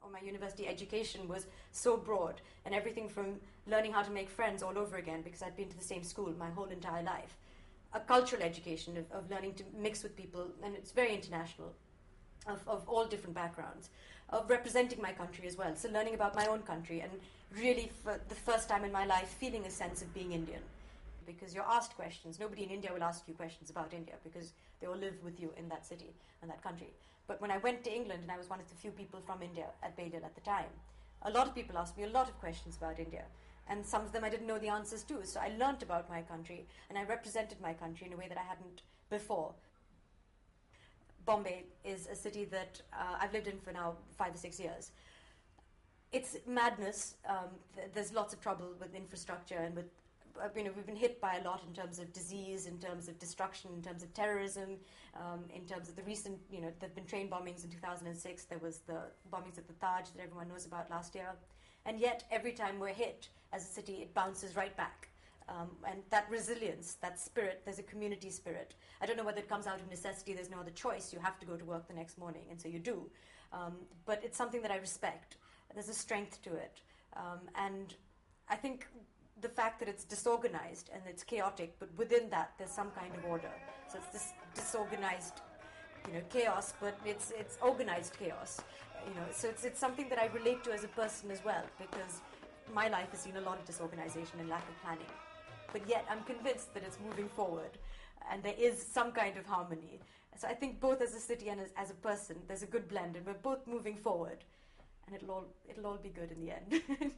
or my university education was so broad, and everything from learning how to make friends all over again because I'd been to the same school my whole entire life, a cultural education of learning to mix with people, and it's very international, of all different backgrounds, of representing my country as well, so learning about my own country, and really for the first time in my life feeling a sense of being Indian. Because you're asked questions. Nobody in India will ask you questions about India because they all live with you in that city and that country. But when I went to England, and I was one of the few people from India at Balliol at the time, a lot of people asked me a lot of questions about India. And some of them I didn't know the answers to. So I learnt about my country, and I represented my country in a way that I hadn't before. Bombay is a city that I've lived in for now 5 or 6 years. It's madness. There's lots of trouble with infrastructure and with we've been hit by a lot in terms of disease, in terms of destruction, in terms of terrorism, in terms of the recent, there have been train bombings in 2006. There was the bombings at the Taj that everyone knows about last year. And yet, every time we're hit as a city, it bounces right back. And that resilience, that spirit, there's a community spirit. I don't know whether it comes out of necessity. There's no other choice. You have to go to work the next morning, and so you do. But it's something that I respect. There's a strength to it. And I think the fact that it's disorganized and it's chaotic, but within that there's some kind of order. So it's this disorganized, chaos, but it's organized chaos. So it's something that I relate to as a person as well, because my life has seen a lot of disorganization and lack of planning. But yet I'm convinced that it's moving forward, and there is some kind of harmony. So I think both as a city and as a person, there's a good blend, and we're both moving forward, and it'll all be good in the end.